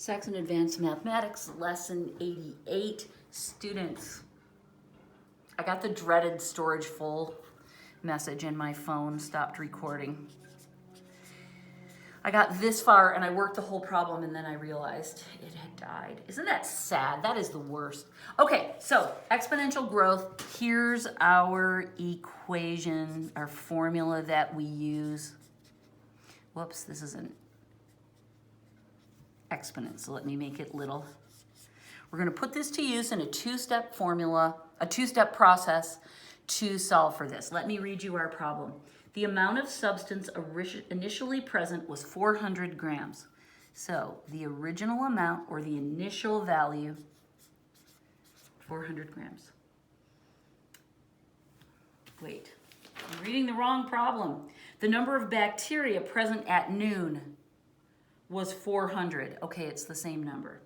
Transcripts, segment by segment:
Saxon Advanced Mathematics, Lesson 88. Students, I got the dreaded storage full message and my phone stopped recording. I got this far and I worked the whole problem and then I realized it had died. Isn't that sad? That is the worst. Okay, so exponential growth. Here's our equation, our formula that we use. Whoops, this is an exponent, so let me make it little. We're going to put this to use in a two-step formula, a two-step process to solve for this. Let me read you our problem. The amount of substance initially present was 400 grams. So the original amount or the initial value, 400 grams. Wait, I'm reading the wrong problem. The number of bacteria present at noon was 400. Okay, it's the same number.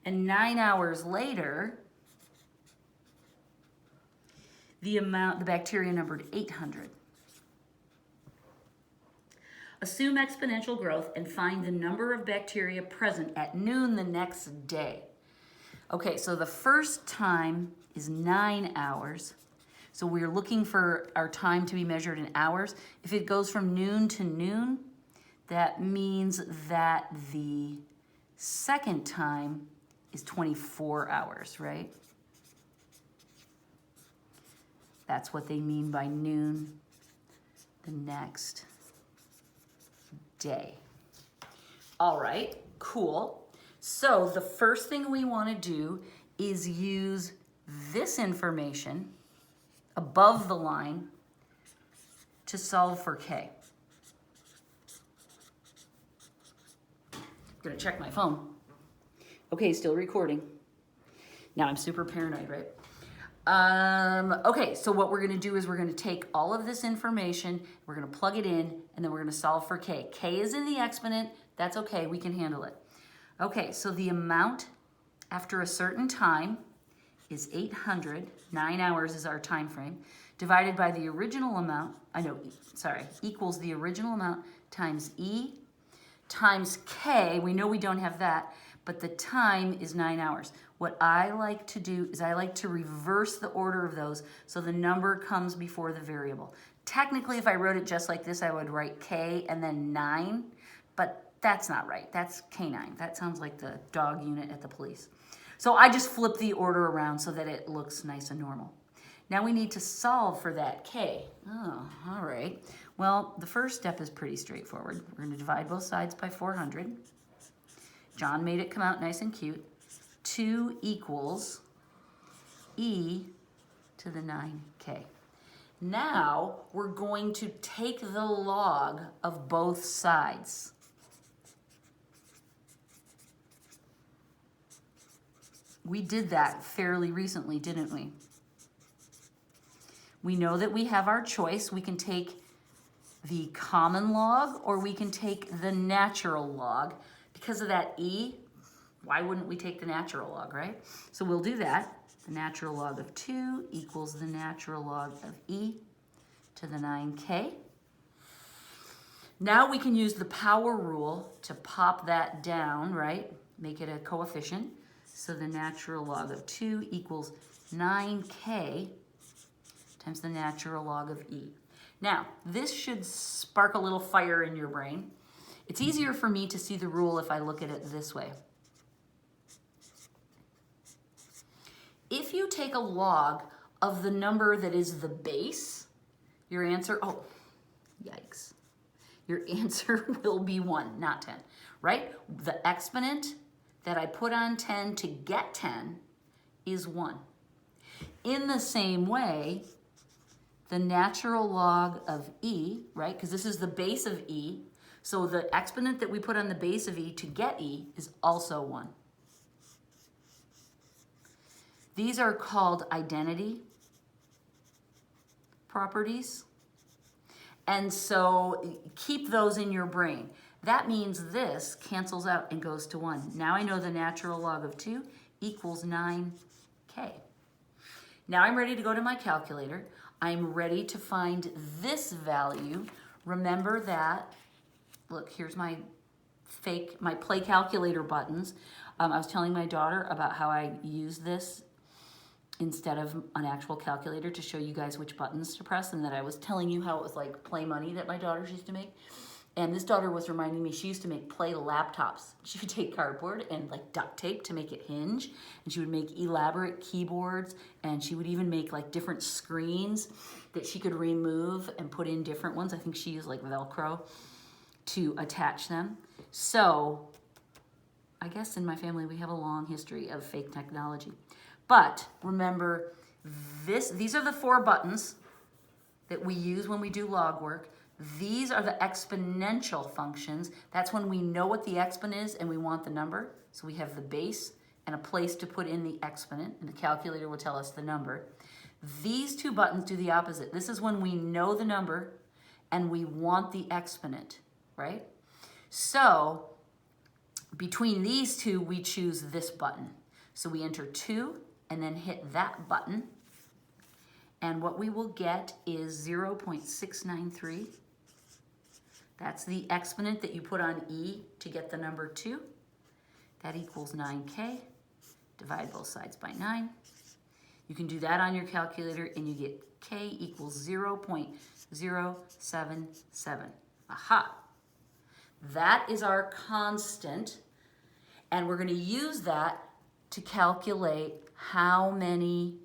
And 9 hours later, the bacteria numbered 800. Assume exponential growth and find the number of bacteria present at noon the next day. Okay, so the first time is 9 hours. So we're looking for our time to be measured in hours. If it goes from noon to noon, that means that the second time is 24 hours, right? That's what they mean by noon the next day. All right, cool. So the first thing we want to do is use this information above the line to solve for K. I'm gonna check my phone. Okay, still recording. Now I'm super paranoid, right? Okay, so what we're gonna do is we're gonna take all of this information, we're gonna plug it in, and then we're gonna solve for K. K is in the exponent, that's okay, we can handle it. Okay, so the amount after a certain time is 800, 9 hours is our time frame, divided by the original amount, equals the original amount times E times K. We know we don't have that, but the time is 9 hours. What I like to do is I like to reverse the order of those so the number comes before the variable. Technically, if I wrote it just like this, I would write K and then 9, but that's not right. That's K9. That sounds like the dog unit at the police. So I just flip the order around so that it looks nice and normal. Now we need to solve for that K. Oh, all right. Well, the first step is pretty straightforward. We're going to divide both sides by 400. John made it come out nice and cute. 2 equals E to the 9K. Now we're going to take the log of both sides. We did that fairly recently, didn't we? We know that we have our choice. We can take the common log or we can take the natural log. Because of that E, why wouldn't we take the natural log, right? So we'll do that. The natural log of 2 equals the natural log of E to the 9K. Now we can use the power rule to pop that down, right? Make it a coefficient. So the natural log of 2 equals 9K times the natural log of E. Now, this should spark a little fire in your brain. It's easier for me to see the rule if I look at it this way. If you take a log of the number that is the base, your answer, oh, yikes. Your answer will be 1, not 10, right? The exponent that I put on 10 to get 10 is 1. In the same way, the natural log of E, right? Because this is the base of E. So the exponent that we put on the base of E to get E is also 1. These are called identity properties. And so keep those in your brain. That means this cancels out and goes to 1. Now I know the natural log of 2 equals 9K. Now I'm ready to go to my calculator. I'm ready to find this value. Remember that, look, here's my my play calculator buttons. I was telling my daughter about how I use this instead of an actual calculator to show you guys which buttons to press, and that I was telling you how it was like play money that my daughters used to make. And this daughter was reminding me she used to make play laptops. She would take cardboard and like duct tape to make it hinge, and she would make elaborate keyboards, and she would even make like different screens that she could remove and put in different ones. I think she used like Velcro to attach them. So I guess in my family we have a long history of fake technology. But remember, these are the 4 buttons that we use when we do log work. These are the exponential functions. That's when we know what the exponent is and we want the number. So we have the base and a place to put in the exponent, and the calculator will tell us the number. These 2 buttons do the opposite. This is when we know the number and we want the exponent, right? So between these 2, we choose this button. So we enter 2 and then hit that button. And what we will get is 0.693. That's the exponent that you put on E to get the number 2. That equals 9K. Divide both sides by 9. You can do that on your calculator and you get K equals 0.077. Aha! That is our constant, and we're going to use that to calculate how many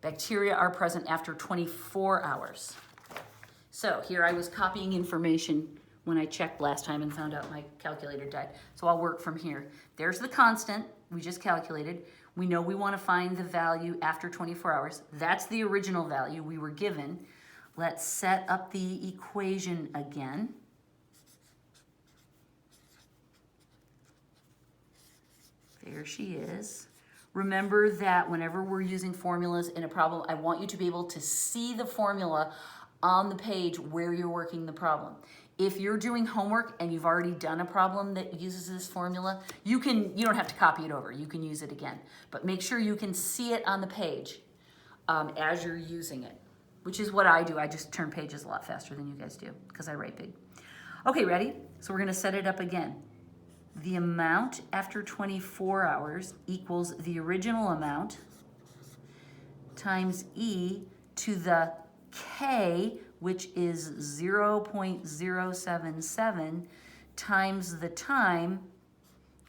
bacteria are present after 24 hours. So here I was copying information when I checked last time and found out my calculator died. So I'll work from here. There's the constant we just calculated. We know we want to find the value after 24 hours. That's the original value we were given. Let's set up the equation again. There she is. Remember that whenever we're using formulas in a problem, I want you to be able to see the formula on the page where you're working the problem. If you're doing homework and you've already done a problem that uses this formula, you don't have to copy it over. You can use it again. But make sure you can see it on the page as you're using it, which is what I do. I just turn pages a lot faster than you guys do because I write big. Okay, ready? So we're going to set it up again. The amount after 24 hours equals the original amount times E to the K, which is 0.077, times the time,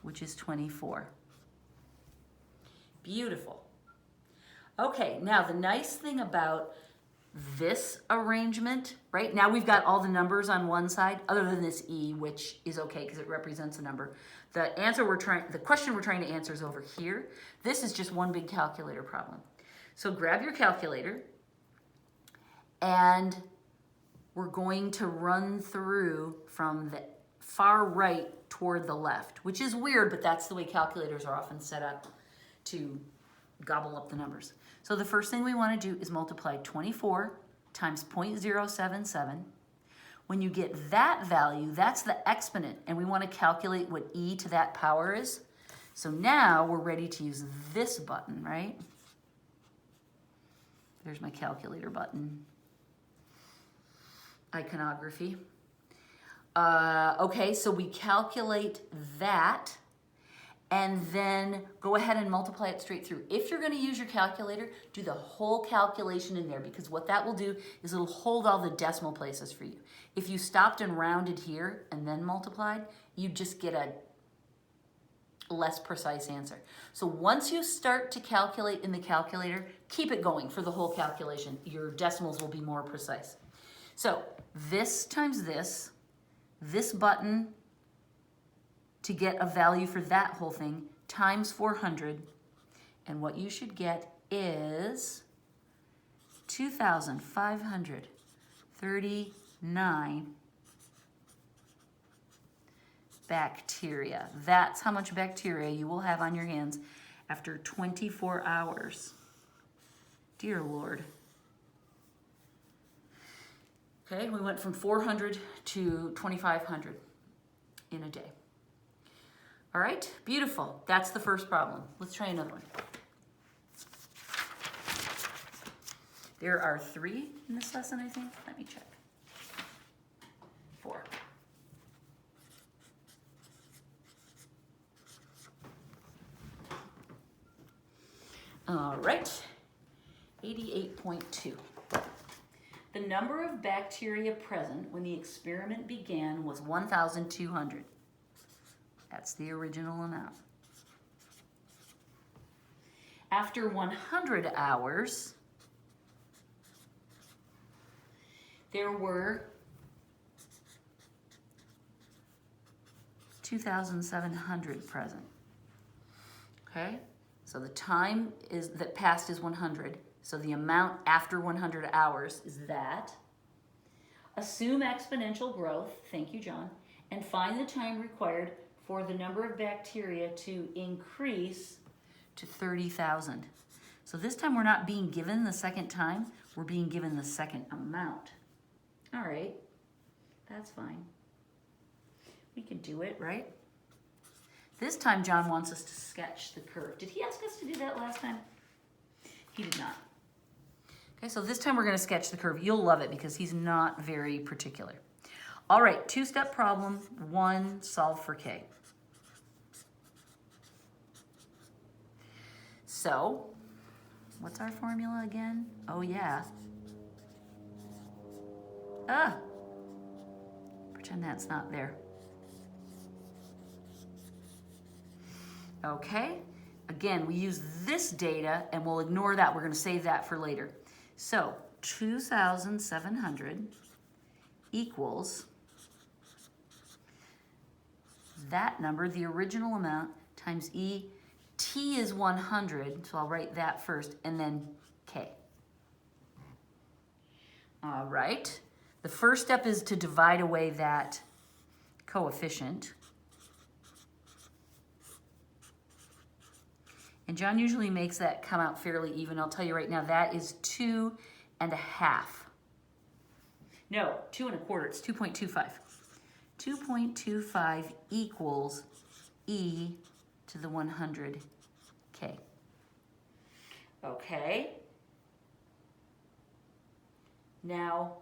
which is 24. Beautiful. Okay, now the nice thing about this arrangement, right? Now we've got all the numbers on one side, other than this E, which is okay because it represents a number. The question we're trying to answer is over here. This is just one big calculator problem. So grab your calculator, and we're going to run through from the far right toward the left, which is weird, but that's the way calculators are often set up to gobble up the numbers. So the first thing we want to do is multiply 24 times 0.077. When you get that value, that's the exponent, and we want to calculate what e to that power is. So now we're ready to use this button, right? There's my calculator button. Iconography. Okay, so we calculate that, and then go ahead and multiply it straight through. If you're going to use your calculator, do the whole calculation in there, because what that will do is it'll hold all the decimal places for you. If you stopped and rounded here and then multiplied, you'd just get a less precise answer. So once you start to calculate in the calculator, keep it going for the whole calculation. Your decimals will be more precise. So this times this button to get a value for that whole thing times 400, and what you should get is 2,539 bacteria. That's how much bacteria you will have on your hands after 24 hours. Dear Lord. Okay, we went from 400 to 2,500 in a day. All right, beautiful. That's the first problem. Let's try another one. There are 3 in this lesson, I think. Let me check. 4. All right, 88.2. The number of bacteria present when the experiment began was 1,200. That's the original amount. After 100 hours, there were 2,700 present. Okay, so the time that passed is 100. So the amount after 100 hours is that. Assume exponential growth, thank you, John, and find the time required for the number of bacteria to increase to 30,000. So this time we're not being given the second time, we're being given the second amount. All right, that's fine. We can do it, right? This time John wants us to sketch the curve. Did he ask us to do that last time? He did not. Okay, so this time we're going to sketch the curve. You'll love it because he's not very particular. All right, two-step problem, 1, solve for k. So, what's our formula again? Oh, yeah. Pretend that's not there. Okay, again, we use this data and we'll ignore that. We're going to save that for later. So 2,700 equals that number, the original amount, times E. T is 100, so I'll write that first, and then K. All right, the first step is to divide away that coefficient. And John usually makes that come out fairly even. I'll tell you right now, that is 2 1/2. No, 2 1/4, it's 2.25. 2.25 equals E to the 100K. Okay. Now,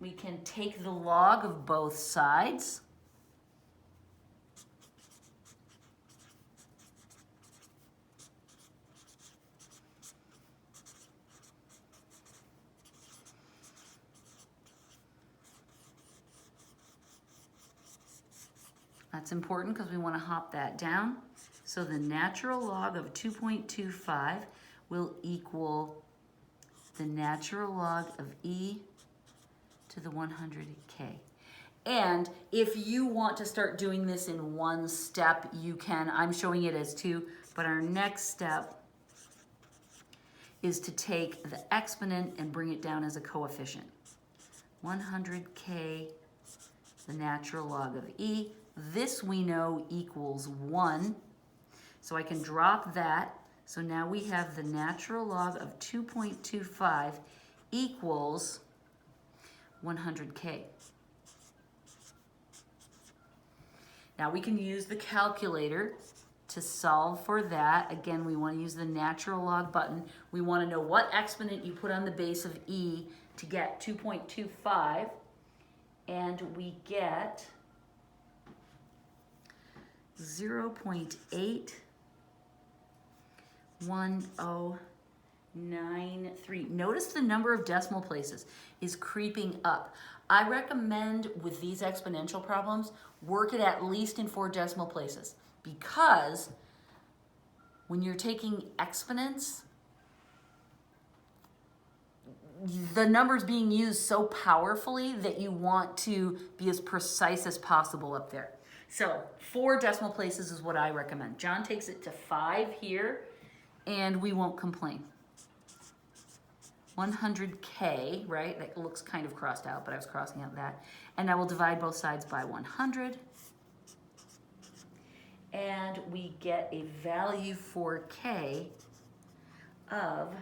we can take the log of both sides. That's important because we want to hop that down. So the natural log of 2.25 will equal the natural log of E to the 100K. And if you want to start doing this in one step, you can. I'm showing it as two, but our next step is to take the exponent and bring it down as a coefficient. 100K, the natural log of E. This we know equals 1, so I can drop that. So now we have the natural log of 2.25 equals 100K. Now we can use the calculator to solve for that. Again, we want to use the natural log button. We want to know what exponent you put on the base of E to get 2.25, and we get 0.81093. Notice the number of decimal places is creeping up. I recommend with these exponential problems, work it at least in 4 decimal places, because when you're taking exponents, the number's being used so powerfully that you want to be as precise as possible up there. So 4 decimal places is what I recommend. John takes it to 5 here, and we won't complain. 100K, right? That looks kind of crossed out, but I was crossing out that. And I will divide both sides by 100. And we get a value for K of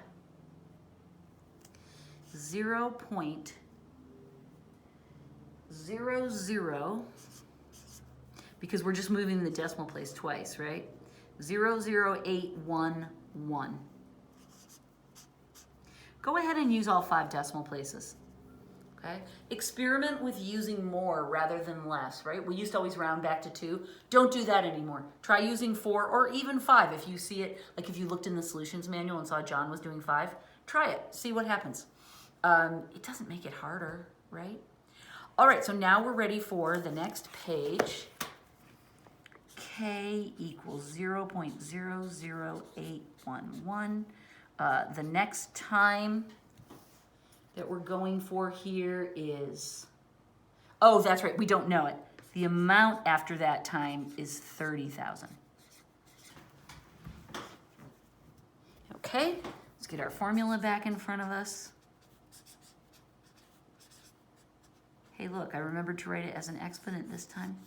0.00, because we're just moving the decimal place twice, right? 00811. Go ahead and use all 5 decimal places. Okay? Experiment with using more rather than less, right? We used to always round back to 2. Don't do that anymore. Try using 4 or even 5 if you see it, like if you looked in the solutions manual and saw John was doing 5, try it, see what happens. It doesn't make it harder, right? All right, so now we're ready for the next page. K equals 0.00811. The next time that we're going for here is, oh, that's right, we don't know it. The amount after that time is 30,000. Okay, let's get our formula back in front of us. Hey, look, I remembered to write it as an exponent this time.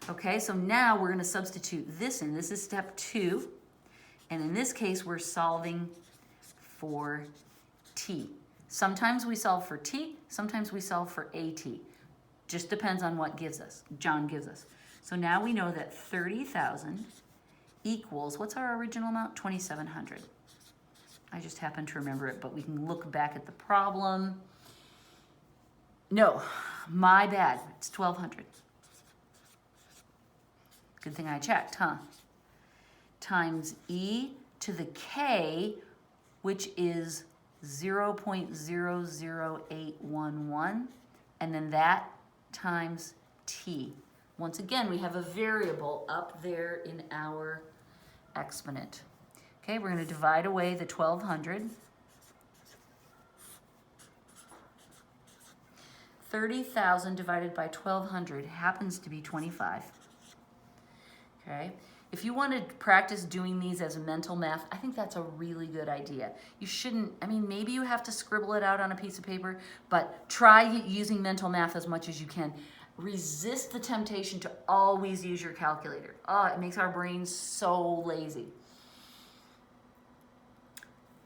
Okay, so now we're going to substitute this in. This is step 2. And in this case, we're solving for t. Sometimes we solve for t, sometimes we solve for at. Just depends on what John gives us. So now we know that 30,000 equals, what's our original amount? 2,700. I just happen to remember it, but we can look back at the problem. No, my bad, it's 1,200. Good thing I checked, huh? Times e to the k, which is 0.00811, and then that times t. Once again, we have a variable up there in our exponent. Okay, we're going to divide away the 1,200. 30,000 divided by 1,200 happens to be 25. Okay. If you want to practice doing these as a mental math, I think that's a really good idea. You shouldn't, I mean, maybe you have to scribble it out on a piece of paper, but try using mental math as much as you can. Resist the temptation to always use your calculator. Oh, it makes our brains so lazy.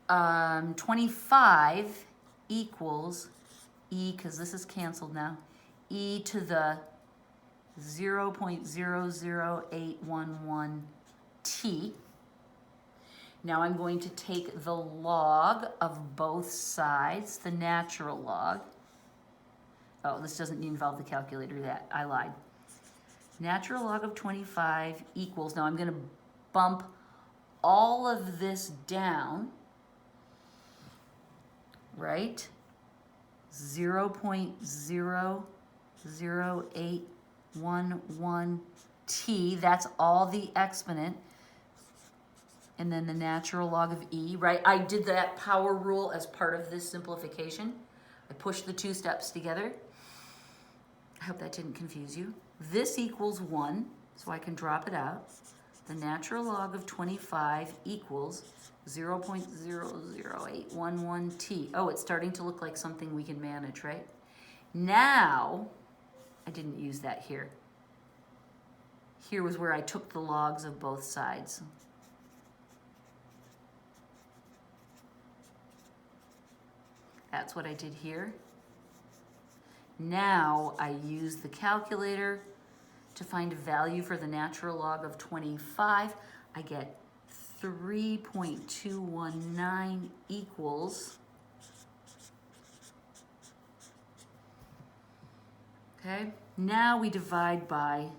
25 equals e, because this is canceled now, e to the 0.00811 t. Now I'm going to take the log of both sides, the natural log. Oh, this doesn't involve the calculator, that I lied. Natural log of 25 equals, now I'm going to bump all of this down, right? 0.00811 t, that's all the exponent, and then the natural log of e, right? I did that power rule as part of this simplification. I pushed the 2 steps together. I hope that didn't confuse you. This equals 1, so I can drop it out. The natural log of 25 equals 0.00811 t. Oh, it's starting to look like something we can manage, right? Now, I didn't use that here. Here was where I took the logs of both sides. That's what I did here. Now I use the calculator to find a value for the natural log of 25. I get 3.219 equals, okay, now we divide by,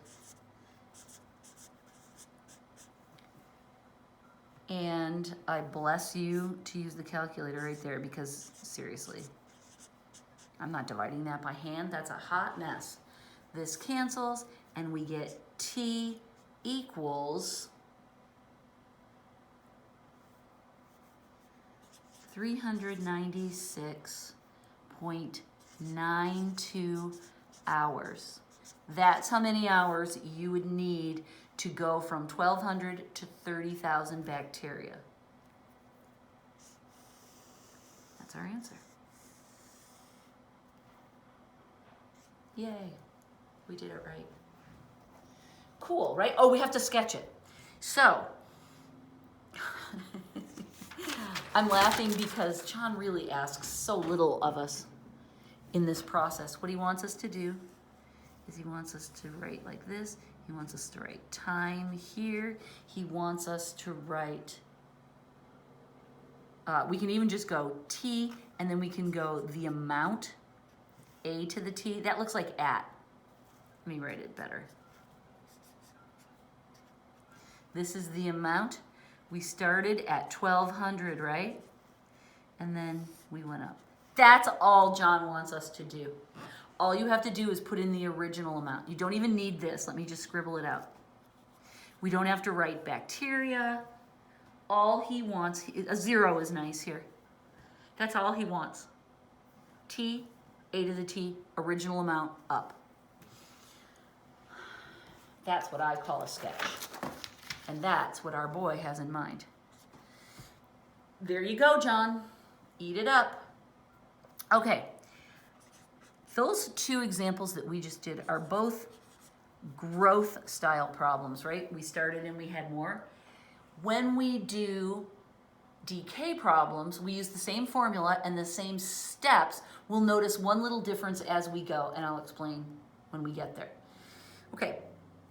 and I bless you to use the calculator right there, because seriously, I'm not dividing that by hand. That's a hot mess. This cancels, and we get t equals 396.92 hours. That's how many hours you would need to go from 1,200 to 30,000 bacteria. That's our answer. Yay, we did it right. Cool, right? Oh, we have to sketch it. So, I'm laughing because John really asks so little of us in this process. What he wants us to do is he wants us to write like this. He wants us to write time here. He wants us to write, we can even just go t, and then we can go the amount a to the t. That looks like at. Let me write it better. This is the amount. We started at 1200, right? And then we went up. That's all John wants us to do. All you have to do is put in the original amount. You don't even need this. Let me just scribble it out. We don't have to write bacteria. All he wants, a 0 is nice here. That's all he wants. T, a to the t, original amount, up. That's what I call a sketch. And that's what our boy has in mind. There you go, John. Eat it up. Okay. Those two examples that we just did are both growth style problems, right? We started and we had more. When we do decay problems, we use the same formula and the same steps. We'll notice one little difference as we go, and I'll explain when we get there. Okay,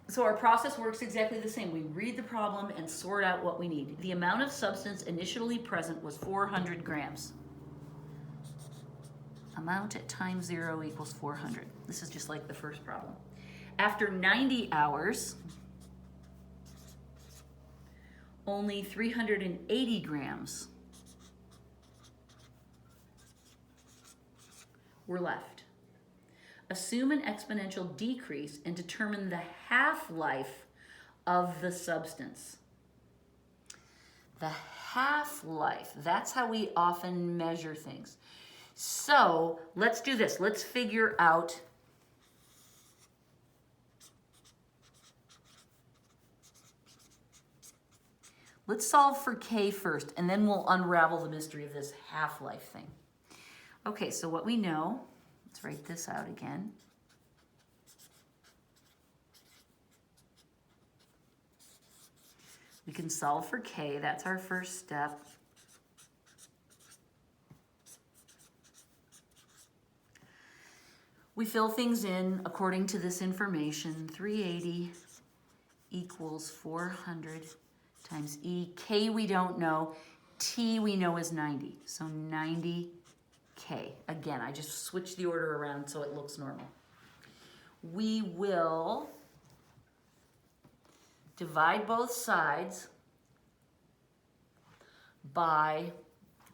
so our process works exactly the same. We read the problem and sort out what we need. The amount of substance initially present was 400 grams. Amount at time 0 equals 400. This is just like the first problem. After 90 hours, only 380 grams were left. Assume an exponential decrease and determine the half-life of the substance. The half-life, that's how we often measure things. So let's do this. Let's figure out let's solve for K first, and then we'll unravel the mystery of this half-life thing. Okay, so what we know, let's write this out again. We can solve for K, that's our first step. We fill things in according to this information. 380 equals 400 times E. K we don't know. T we know is 90. So 90K. Again, I just switched the order around so it looks normal. We will divide both sides by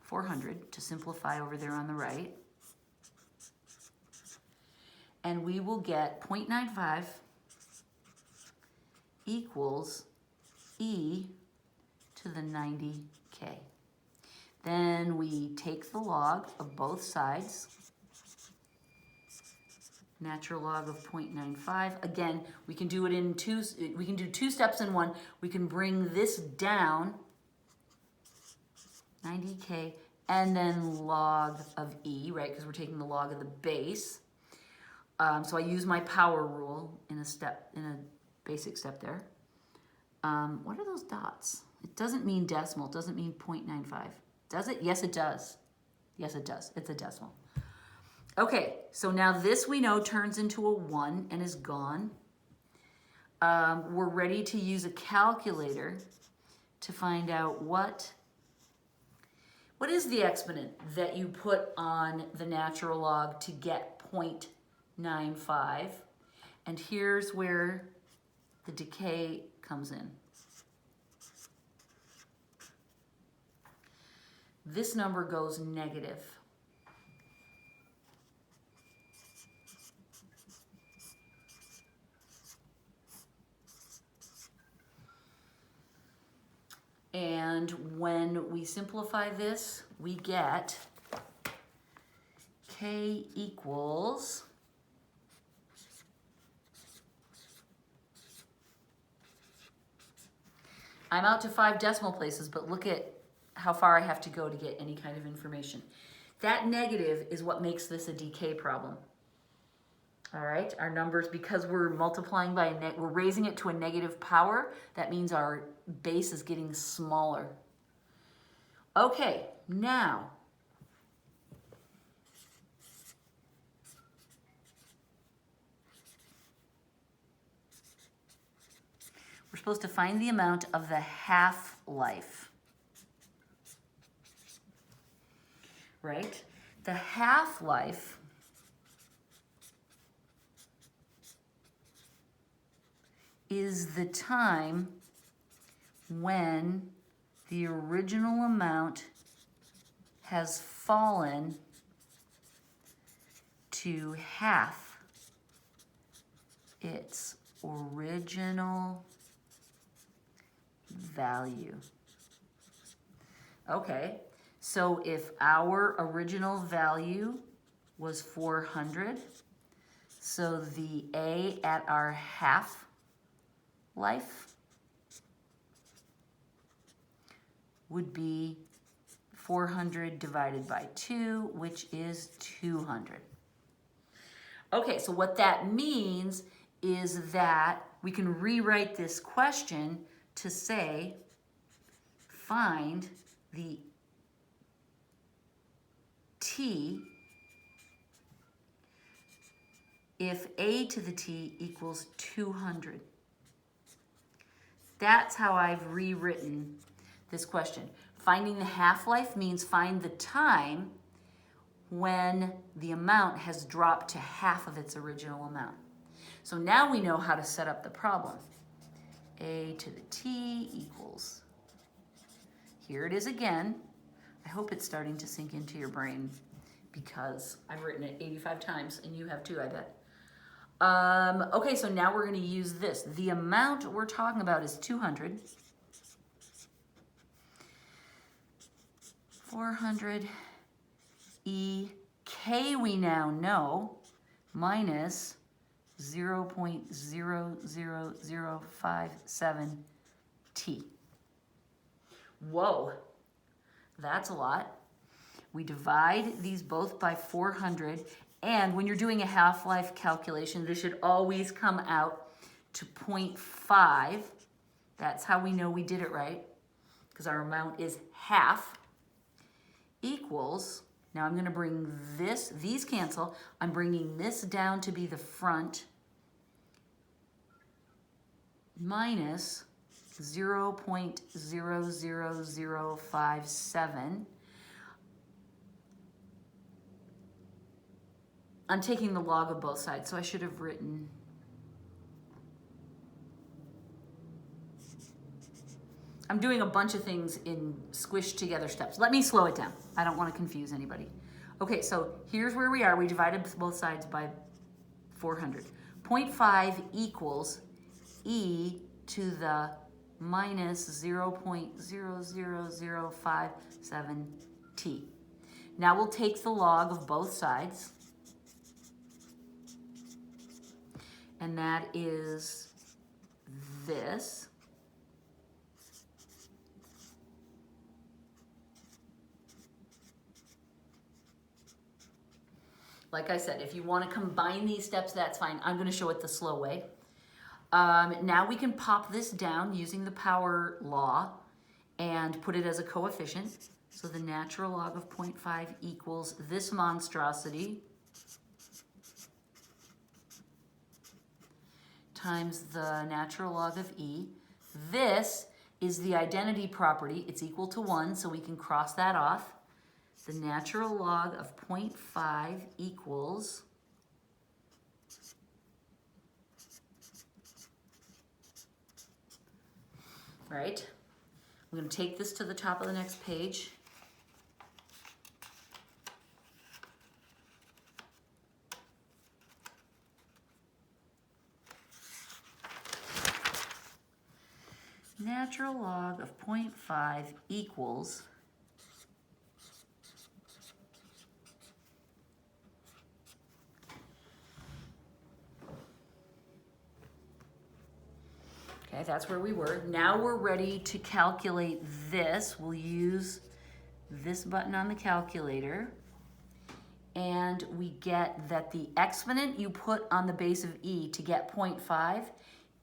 400 to simplify over there on the right. And we will get 0.95 equals E to the 90K. Then we take the log of both sides. Natural log of 0.95. Again, we can do it in we can do two steps in one. We can bring this down, 90K, and then log of E, right? Because we're taking the log of the base. So I use my power rule in a basic step there. What are those dots? It doesn't mean decimal. It doesn't mean 0.95. Does it? Yes, it does. Yes, it does. It's a decimal. Okay, so now this we know turns into a 1 and is gone. We're ready to use a calculator to find out what is the exponent that you put on the natural log to get 0.95. And here's where the decay comes in. This number goes negative. And when we simplify this, we get K equals I'm out to 5 decimal places, but look at how far I have to go to get any kind of information. That negative is what makes this a decay problem. All right, our numbers, because we're multiplying by we're raising it to a negative power, that means our base is getting smaller. Okay, now, we're supposed to find the amount of the half-life, right? The half-life is the time when the original amount has fallen to half its original value. Okay, so if our original value was 400, so the A at our half life would be 400 divided by 2, which is 200. Okay, so what that means is that we can rewrite this question to say, find the t if a to the t equals 200. That's how I've rewritten this question. Finding the half-life means find the time when the amount has dropped to half of its original amount. So now we know how to set up the problem. A to the t equals, here it is again. I hope it's starting to sink into your brain because I've written it 85 times and you have too, I bet. Okay, so now we're going to use this. The amount we're talking about is 200. 400 k we now know, minus 0.00057 t. Whoa, that's a lot. We divide these both by 400, and when you're doing a half-life calculation, this should always come out to 0.5. That's how we know we did it right, because our amount is half, equals, now I'm going to bring this, these cancel, I'm bringing this down to be the front, minus 0.00057. I'm taking the log of both sides, so I should have written I'm doing a bunch of things in squished together steps. Let me slow it down. I don't want to confuse anybody. Okay, so here's where we are. We divided both sides by 400. 0.5 equals e to the minus 0.00057 t. Now we'll take the log of both sides, and that is this. Like I said, if you want to combine these steps, that's fine. I'm going to show it the slow way. Now we can pop this down using the power law and put it as a coefficient. So the natural log of 0.5 equals this monstrosity times the natural log of e. This is the identity property. It's equal to 1, so we can cross that off. The natural log of 0.5 equals right? I'm going to take this to the top of the next page. Natural log of 0.5 equals okay, that's where we were. Now we're ready to calculate this. We'll use this button on the calculator. And we get that the exponent you put on the base of e to get 0.5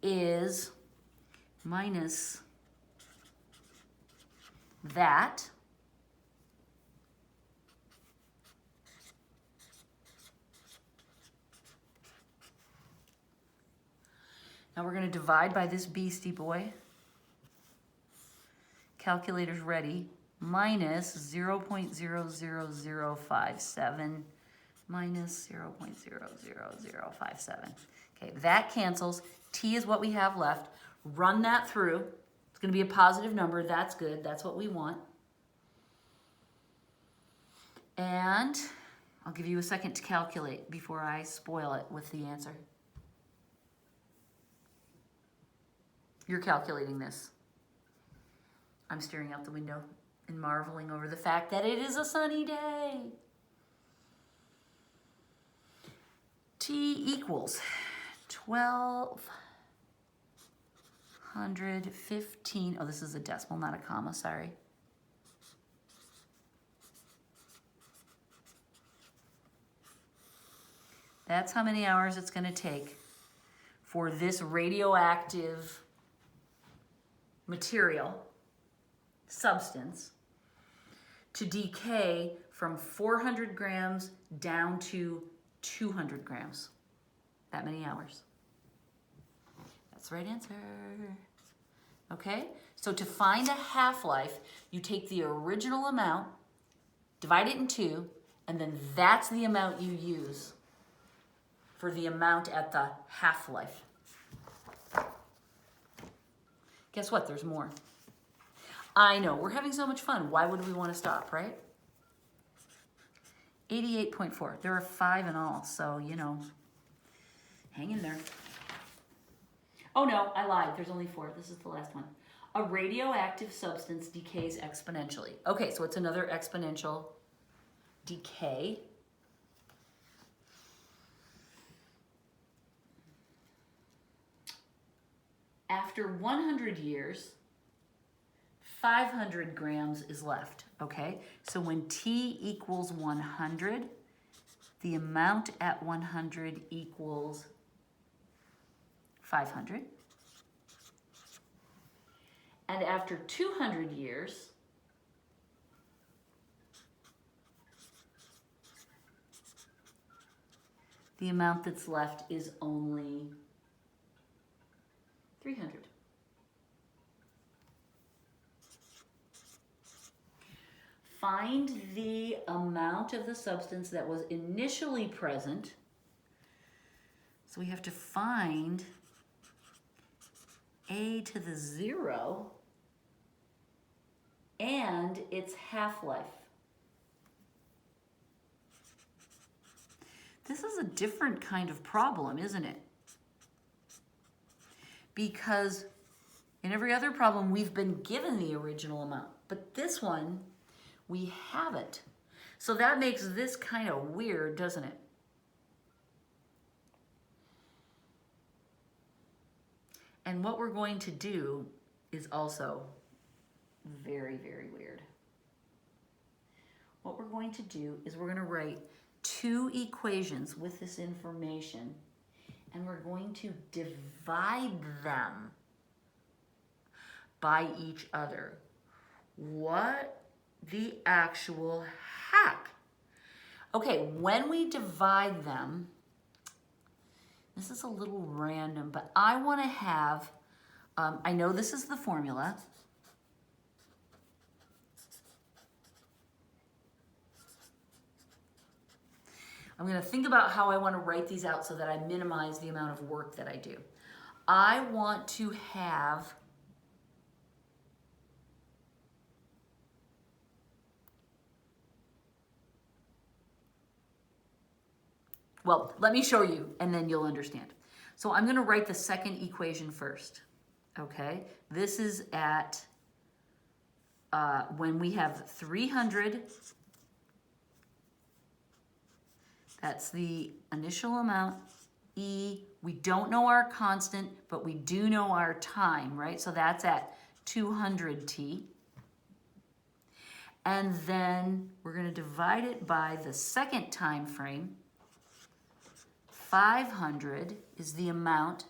is minus that. Now we're going to divide by this beastie boy. Calculator's ready. Minus 0.00057 minus 0.00057. Okay, that cancels. T is what we have left. Run that through. It's going to be a positive number. That's good. That's what we want. And I'll give you a second to calculate before I spoil it with the answer. You're calculating this. I'm staring out the window and marveling over the fact that it is a sunny day. T equals 1215. Oh, this is a decimal, not a comma, sorry. That's how many hours it's going to take for this radioactive material, substance, to decay from 400 grams down to 200 grams. That many hours. That's the right answer. Okay, so to find a half-life, you take the original amount, divide it in 2, and then that's the amount you use for the amount at the half-life. Guess what? There's more. I know, we're having so much fun. Why would we want to stop, right? 88.4. There are 5 in all, so, you know, hang in there. Oh no, I lied. There's only 4. This is the last one. A radioactive substance decays exponentially. Okay, so it's another exponential decay. After 100 years, 500 grams is left, okay? So when T equals 100, the amount at 100 equals 500. And after 200 years, the amount that's left is only 300. Find the amount of the substance that was initially present. So we have to find a to the 0 and its half-life. This is a different kind of problem, isn't it? Because in every other problem, we've been given the original amount, but this one, we haven't. So that makes this kind of weird, doesn't it? And what we're going to do is also very, very weird. What we're going to do is we're going to write 2 equations with this information, and we're going to divide them by each other. What the actual heck? Okay, when we divide them, this is a little random, but I want to have, I know this is the formula. I'm going to think about how I want to write these out so that I minimize the amount of work that I do. I want to have well, let me show you and then you'll understand. So I'm going to write the second equation first. Okay, this is at when we have 300. That's the initial amount, E. We don't know our constant, but we do know our time, right? So that's at 200t. And then we're going to divide it by the second time frame. 500 is the amount.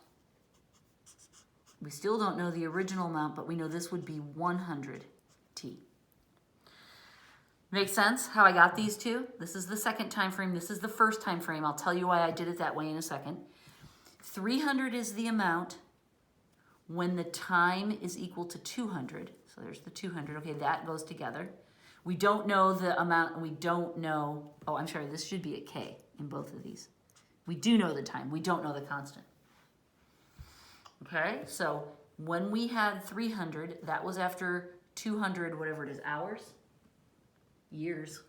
We still don't know the original amount, but we know this would be 100t. Make sense how I got these two? This is the second time frame. This is the first time frame. I'll tell you why I did it that way in a second. 300 is the amount when the time is equal to 200. So there's the 200. Okay, that goes together. We don't know the amount. We don't know. Oh, I'm sorry. This should be a K in both of these. We do know the time. We don't know the constant. Okay, so when we had 300, that was after 200, whatever it is, hours? Years.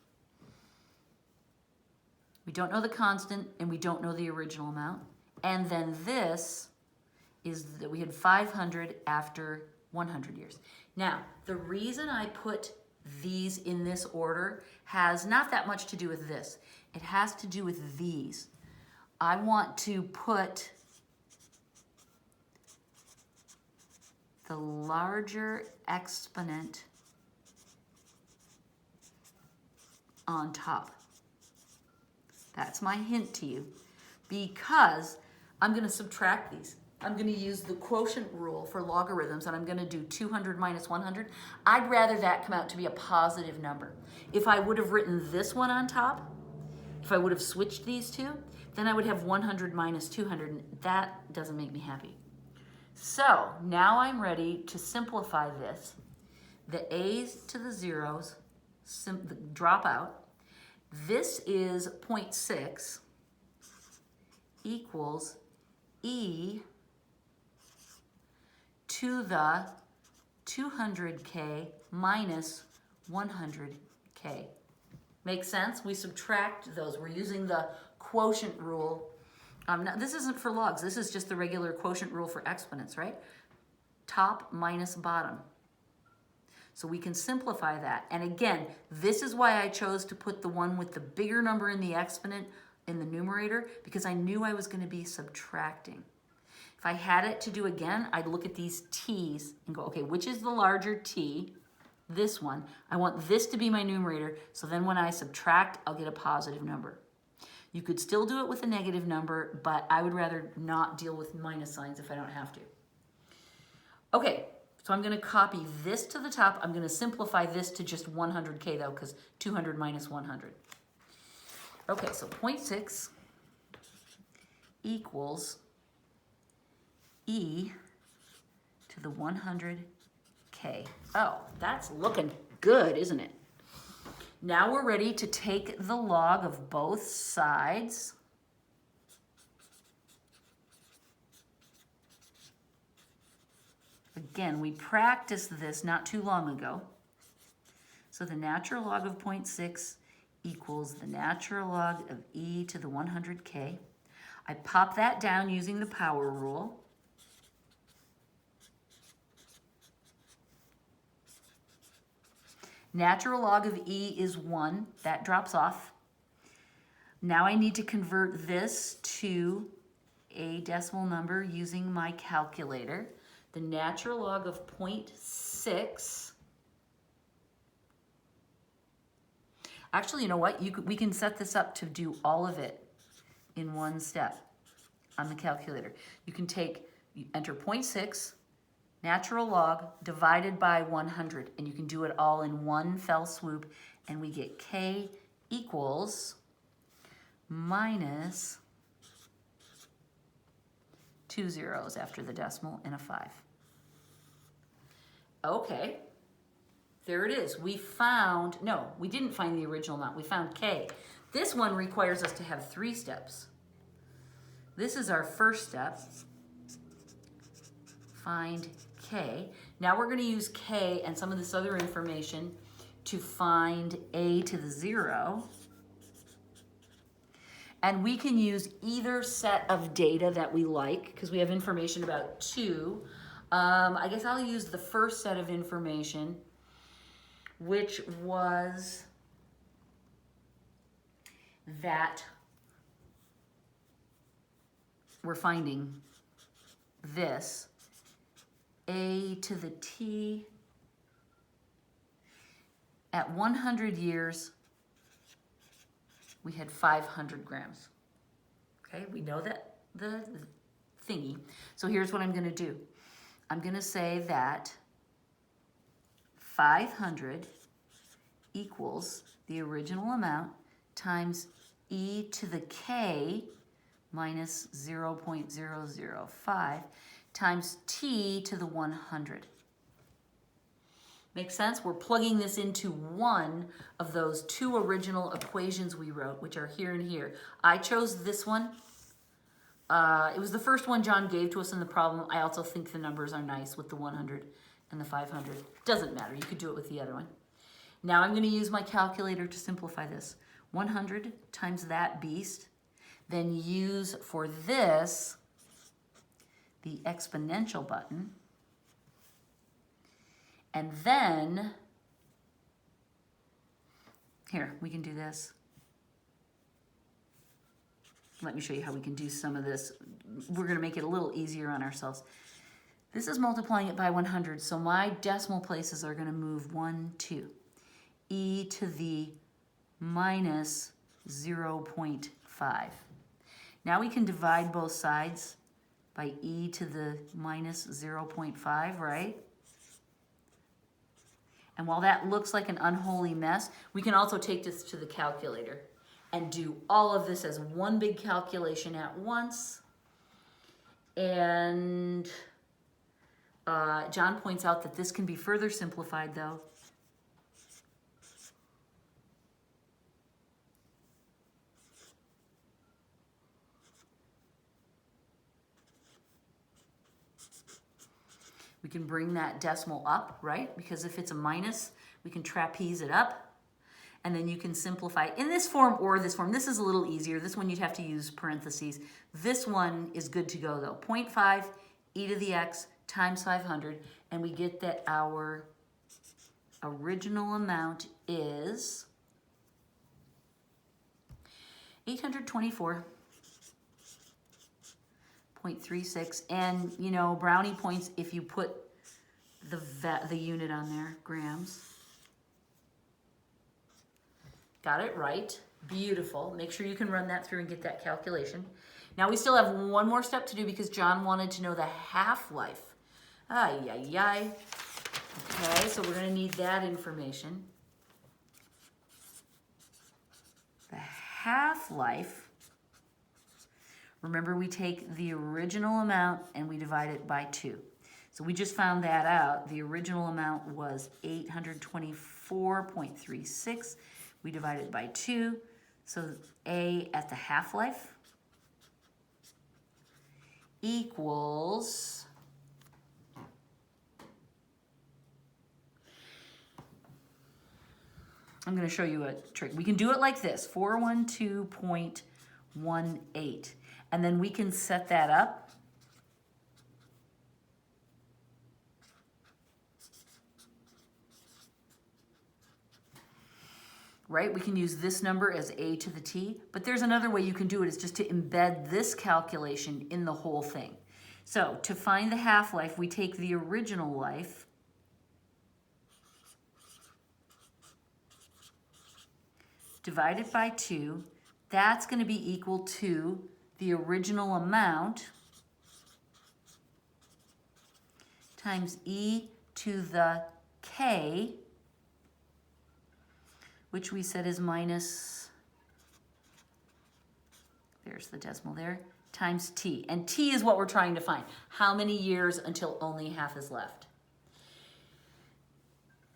We don't know the constant, and we don't know the original amount. And then this is that we had 500 after 100 years. Now, the reason I put these in this order has not that much to do with this. It has to do with these. I want to put the larger exponent on top. That's my hint to you, because I'm going to subtract these. I'm going to use the quotient rule for logarithms, and I'm going to do 200 minus 100. I'd rather that come out to be a positive number. If I would have written this one on top, if I would have switched these two, then I would have 100 minus 200, and that doesn't make me happy. So now I'm ready to simplify this. The a's to the zeros drop out. This is 0.6 equals e to the 200k minus 100k. Make sense? We subtract those. We're using the quotient rule. Now, this isn't for logs. This is just the regular quotient rule for exponents, right? Top minus bottom. So we can simplify that. And again, this is why I chose to put the one with the bigger number in the exponent in the numerator, because I knew I was going to be subtracting. If I had it to do again, I'd look at these t's and go, okay, which is the larger t? This one. I want this to be my numerator, so then when I subtract, I'll get a positive number. You could still do it with a negative number, but I would rather not deal with minus signs if I don't have to. Okay, so I'm going to copy this to the top. I'm going to simplify this to just 100k though, because 200 minus 100. Okay, so 0.6 equals e to the 100k. Oh, that's looking good, isn't it? Now we're ready to take the log of both sides. Again, we practiced this not too long ago. So the natural log of 0.6 equals the natural log of e to the 100k. I pop that down using the power rule. Natural log of e is 1. That drops off. Now I need to convert this to a decimal number using my calculator. The natural log of 0.6. Actually, you know what? We can set this up to do all of it in one step on the calculator. You enter 0.6, natural log divided by 100, and you can do it all in one fell swoop, and we get k equals minus 2 zeros after the decimal and a 5. Okay, there it is. We didn't find the original amount. We found k. This one requires us to have 3 steps. This is our first step. Find k. Now we're going to use k and some of this other information to find a to the 0. And we can use either set of data that we like, because we have information about 2. I guess I'll use the first set of information, which was that we're finding this a to the t at 100 years, we had 500 grams. Okay, we know that the thingy. So here's what I'm going to do. I'm going to say that 500 equals the original amount times e to the k minus 0.005 times t to the 100. Make sense? We're plugging this into one of those 2 original equations we wrote, which are here and here. I chose this one It was the first one John gave to us in the problem. I also think the numbers are nice with the 100 and the 500. Doesn't matter. You could do it with the other one. Now I'm going to use my calculator to simplify this. 100 times that beast. Then use for this the exponential button. And then, here, we can do this. Let me show you how we can do some of this. We're going to make it a little easier on ourselves. This is multiplying it by 100, so my decimal places are going to move 1, 2. E to the minus 0.5. Now we can divide both sides by e to the minus 0.5, right? And while that looks like an unholy mess, we can also take this to the calculator and do all of this as one big calculation at once. And John points out that this can be further simplified though. We can bring that decimal up, right? Because if it's a minus, we can trapeze it up. And then you can simplify in this form or this form. This is a little easier. This one you'd have to use parentheses. This one is good to go though. 0.5 e to the x times 500. And we get that our original amount is 824.36. And you know, brownie points if you put the unit on there, grams. Got it right. Beautiful. Make sure you can run that through and get that calculation. Now we still have one more step to do because John wanted to know the half-life. Ay, ay, ay. Okay, so we're going to need that information. The half-life, remember we take the original amount and we divide it by 2. So we just found that out. The original amount was 824.36. We divide it by 2. So A at the half-life equals I'm going to show you a trick. We can do it like this, 412.18. And then we can set that up. Right? We can use this number as a to the t, but there's another way you can do it, is just to embed this calculation in the whole thing. So to find the half-life, we take the original life divided by 2. That's going to be equal to the original amount times e to the k, which we said is minus, there's the decimal there, times t. And t is what we're trying to find. How many years until only half is left?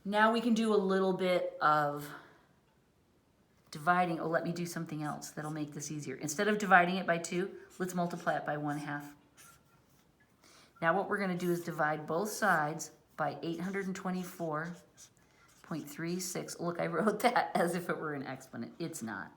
Now we can do a little bit of dividing. Oh, let me do something else that'll make this easier. Instead of dividing it by 2, let's multiply it by 1/2. Now what we're going to do is divide both sides by 824.36. Look, I wrote that as if it were an exponent. It's not.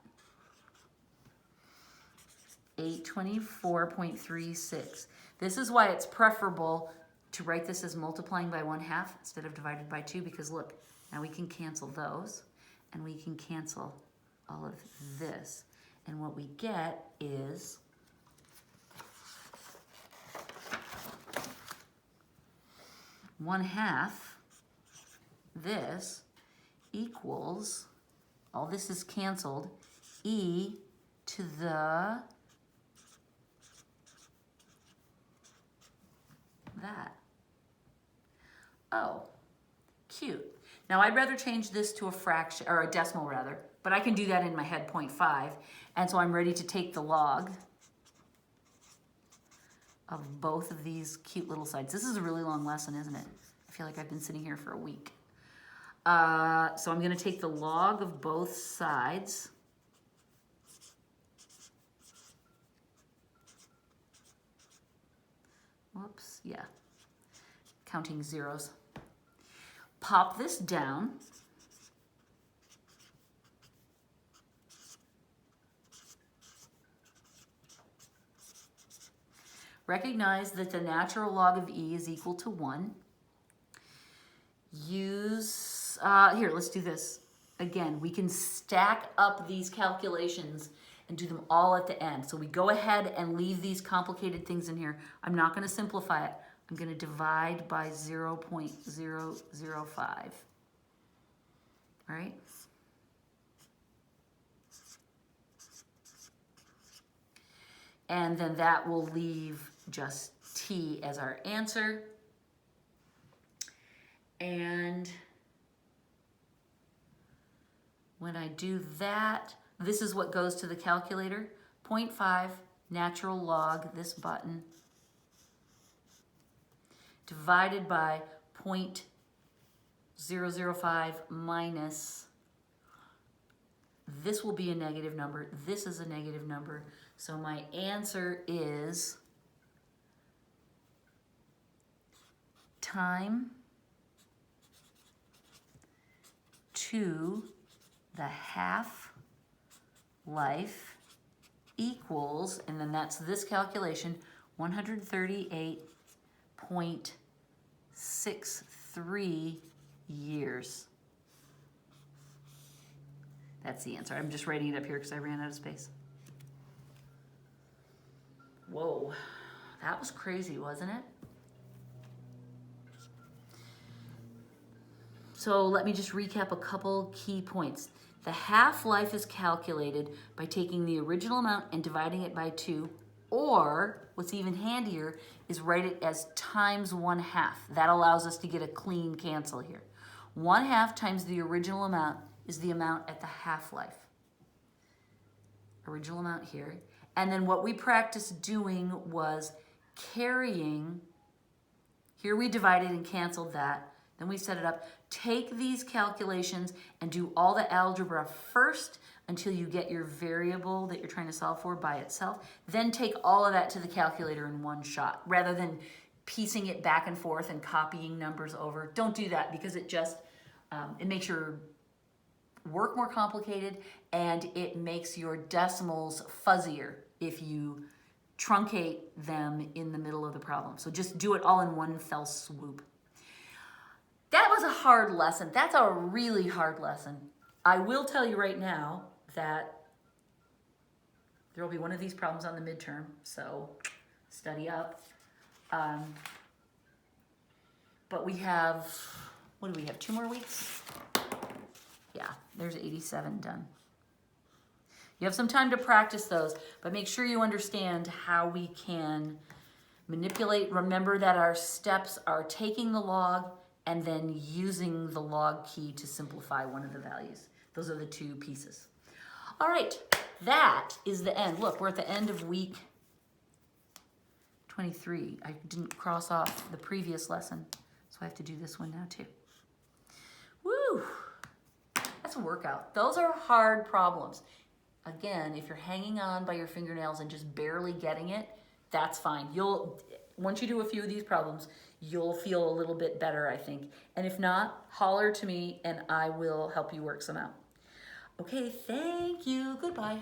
824.36. This is why it's preferable to write this as multiplying by 1/2 instead of divided by 2, because look, now we can cancel those and we can cancel all of this. And what we get is 1/2 this equals, all this is canceled, e to the that. Oh, cute. Now I'd rather change this to a fraction, or a decimal rather, but I can do that in my head, 0.5. And so I'm ready to take the log of both of these cute little sides. This is a really long lesson, isn't it? I feel like I've been sitting here for a week. So I'm going to take the log of both sides. Whoops, yeah. Counting zeros. Pop this down. Recognize that the natural log of e is equal to 1. Use, here, let's do this. Again, we can stack up these calculations and do them all at the end. So we go ahead and leave these complicated things in here. I'm not going to simplify it. I'm going to divide by 0.005. All right? And then that will leave just t as our answer. And when I do that, this is what goes to the calculator. 0.5 natural log, this button, divided by 0.005 minus, this will be a negative number, this is a negative number. So my answer is time to the half life equals, and then that's this calculation, 138.63 years. That's the answer. I'm just writing it up here because I ran out of space. Whoa, that was crazy, wasn't it? So let me just recap a couple key points. The half-life is calculated by taking the original amount and dividing it by 2, or what's even handier is write it as times 1/2. That allows us to get a clean cancel here. 1/2 times the original amount is the amount at the half-life. Original amount here. And then what we practiced doing was carrying, here we divided and canceled that, then we set it up. Take these calculations and do all the algebra first until you get your variable that you're trying to solve for by itself. Then take all of that to the calculator in one shot, rather than piecing it back and forth and copying numbers over. Don't do that, because it just, it makes your work more complicated, and it makes your decimals fuzzier if you truncate them in the middle of the problem. So just do it all in one fell swoop. That was a hard lesson. That's a really hard lesson. I will tell you right now that there will be one of these problems on the midterm, so study up. But we have, what do we have, 2 more weeks? Yeah, there's 87 done. You have some time to practice those, but make sure you understand how we can manipulate. Remember that our steps are taking the log and then using the log key to simplify one of the values. Those are the 2 pieces. All right, that is the end. Look, we're at the end of week 23. I didn't cross off the previous lesson, so I have to do this one now too. Woo! That's a workout. Those are hard problems. Again, if you're hanging on by your fingernails and just barely getting it, that's fine. Once you do a few of these problems, you'll feel a little bit better, I think. And if not, holler to me and I will help you work some out. Okay, thank you. Goodbye.